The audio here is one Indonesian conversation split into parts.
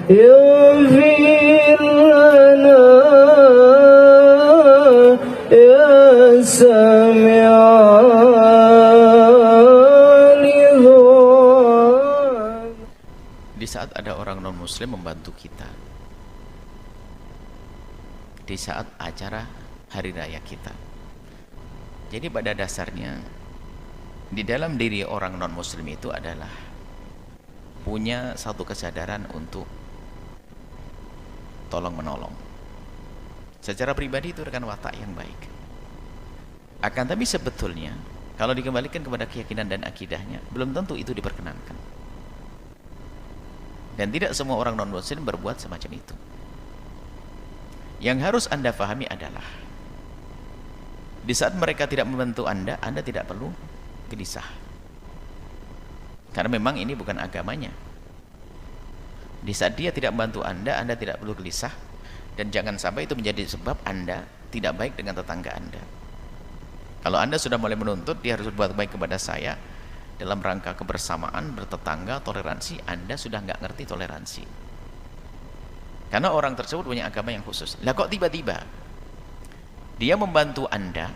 يغفر لنا يا سامع الإذعان. Di saat ada orang non-muslim membantu kita, di saat acara hari raya kita, jadi pada dasarnya di dalam diri orang non-muslim itu adalah punya satu kesadaran untuk tolong menolong. Secara pribadi itu rekan watak yang baik. Akan tapi sebetulnya kalau dikembalikan kepada keyakinan dan akidahnya, belum tentu itu diperkenankan. Dan tidak semua orang non-muslim berbuat semacam itu. Yang harus Anda pahami adalah di saat mereka tidak membantu Anda tidak perlu gelisah. Karena memang ini bukan agamanya. Di saat dia tidak membantu Anda tidak perlu gelisah. Dan jangan sampai itu menjadi sebab Anda tidak baik dengan tetangga Anda. Kalau Anda sudah mulai menuntut dia harus berbuat baik kepada saya dalam rangka kebersamaan, bertetangga, toleransi, Anda sudah nggak ngerti toleransi. Karena orang tersebut punya agama yang khusus. Lah kok tiba-tiba dia membantu Anda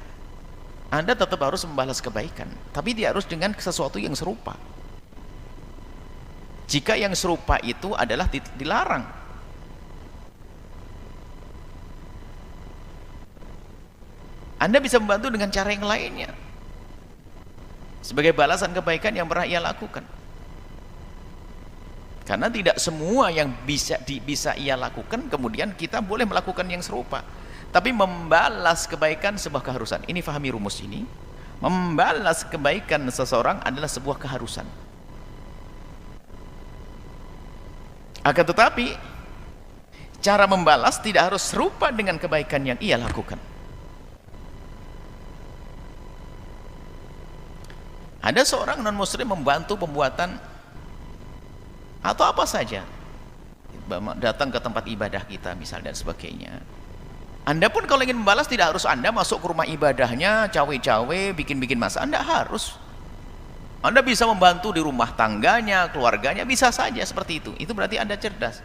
tetap harus membalas kebaikan, tapi dia harus dengan sesuatu yang serupa. Jika yang serupa itu adalah dilarang. Anda bisa membantu dengan cara yang lainnya sebagai balasan kebaikan yang pernah ia lakukan. Karena tidak semua yang bisa ia lakukan kemudian kita boleh melakukan yang serupa. Tapi membalas kebaikan sebuah keharusan. Ini fahami rumus ini. Membalas kebaikan seseorang adalah sebuah keharusan. Akan tetapi cara membalas tidak harus serupa dengan kebaikan yang ia lakukan. Ada seorang non-muslim membantu pembuatan atau apa saja, datang ke tempat ibadah kita misal dan sebagainya. Anda pun kalau ingin membalas tidak harus Anda masuk ke rumah ibadahnya, cawe-cawe, bikin-bikin masalah. Anda harus. Anda bisa membantu di rumah tangganya, keluarganya, bisa saja seperti itu. Itu berarti Anda cerdas.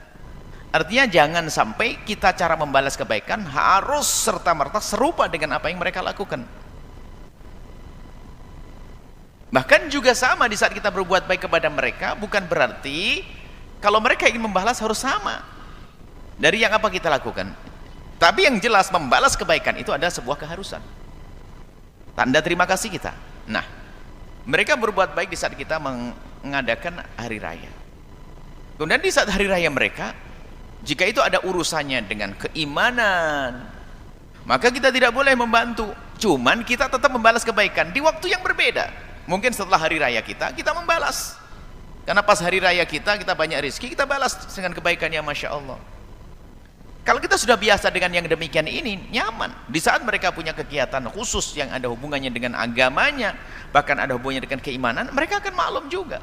Artinya jangan sampai kita cara membalas kebaikan harus serta-merta serupa dengan apa yang mereka lakukan. Bahkan juga sama di saat kita berbuat baik kepada mereka, bukan berarti kalau mereka ingin membalas harus sama dari yang apa kita lakukan. Tapi yang jelas membalas kebaikan itu adalah sebuah keharusan. Tanda terima kasih kita. Nah, mereka berbuat baik di saat kita mengadakan hari raya. Kemudian di saat hari raya mereka, jika itu ada urusannya dengan keimanan, maka kita tidak boleh membantu. Cuman kita tetap membalas kebaikan di waktu yang berbeda. Mungkin setelah hari raya kita membalas. Karena pas hari raya kita banyak rezeki, kita balas dengan kebaikan yang Masya Allah. Kalau kita sudah biasa dengan yang demikian ini, nyaman. Di saat mereka punya kegiatan khusus yang ada hubungannya dengan agamanya, bahkan ada hubungannya dengan keimanan, mereka akan maklum juga.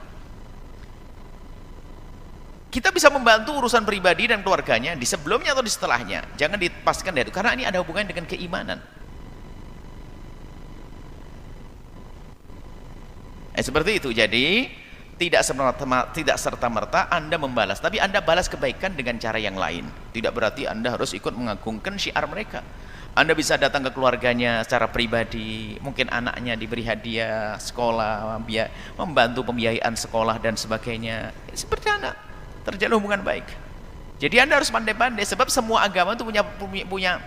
Kita bisa membantu urusan pribadi dan keluarganya di sebelumnya atau di setelahnya. Jangan dipaskan dari itu, karena ini ada hubungannya dengan keimanan. Seperti itu. Jadi tidak serta-merta Anda membalas, tapi Anda balas kebaikan dengan cara yang lain. Tidak berarti Anda harus ikut mengagungkan syiar mereka. Anda bisa datang ke keluarganya secara pribadi, mungkin anaknya diberi hadiah sekolah, membantu pembiayaan sekolah dan sebagainya. Seperti anak terjalin hubungan baik. Jadi Anda harus pandai-pandai, sebab semua agama itu punya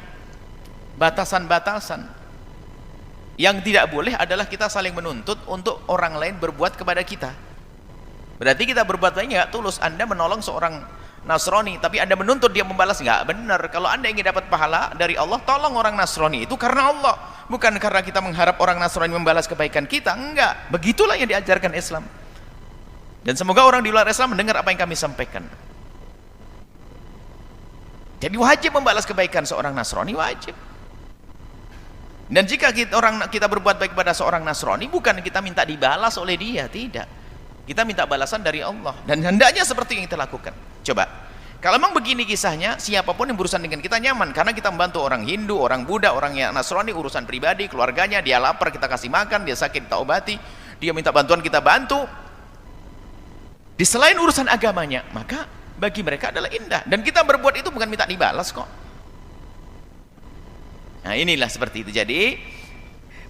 batasan-batasan. Yang tidak boleh adalah kita saling menuntut untuk orang lain berbuat kepada kita. Berarti kita berbuat baik nggak tulus. Anda menolong seorang Nasrani, tapi Anda menuntut dia membalas, nggak benar. Kalau Anda ingin dapat pahala dari Allah, tolong orang Nasrani itu karena Allah, bukan karena kita mengharap orang Nasrani membalas kebaikan kita. Enggak, begitulah yang diajarkan Islam. Dan semoga orang di luar Islam mendengar apa yang kami sampaikan. Jadi wajib membalas kebaikan seorang Nasrani, wajib. Dan jika kita berbuat baik kepada seorang Nasrani, bukan kita minta dibalas oleh dia, tidak. Kita minta balasan dari Allah, dan hendaknya seperti yang kita lakukan. Coba, kalau memang begini kisahnya, siapapun yang berurusan dengan kita nyaman, karena kita membantu orang Hindu, orang Buddha, orang yang Nasrani, urusan pribadi, keluarganya, dia lapar kita kasih makan, dia sakit kita obati, dia minta bantuan kita bantu. Di selain urusan agamanya, maka bagi mereka adalah indah, dan kita berbuat itu bukan minta dibalas kok. Nah inilah seperti itu. Jadi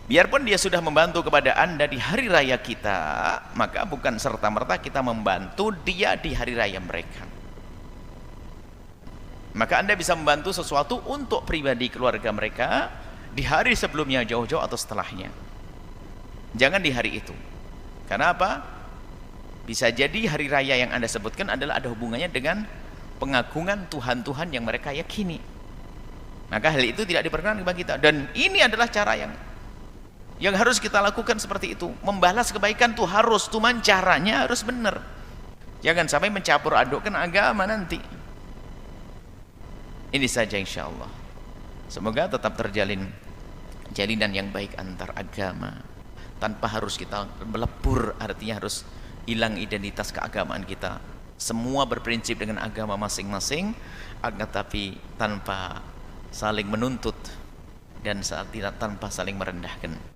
biarpun dia sudah membantu kepada Anda di hari raya kita, maka bukan serta-merta kita membantu dia di hari raya mereka. Maka Anda bisa membantu sesuatu untuk pribadi keluarga mereka di hari sebelumnya jauh-jauh atau setelahnya. Jangan di hari itu. Karena apa? Bisa jadi hari raya yang Anda sebutkan adalah ada hubungannya dengan pengagungan Tuhan-Tuhan yang mereka yakini. Maka hal itu tidak diperkenankan bagi kita, dan ini adalah cara yang harus kita lakukan seperti itu. Membalas kebaikan tuh harus, cuman caranya harus benar. Jangan sampai mencampur adukkan agama nanti. Ini saja insya Allah. Semoga tetap terjalin jalinan yang baik antar agama, tanpa harus kita melebur, artinya harus hilang identitas keagamaan kita. Semua berprinsip dengan agama masing-masing, akan tapi tanpa saling menuntut dan tanpa saling merendahkan.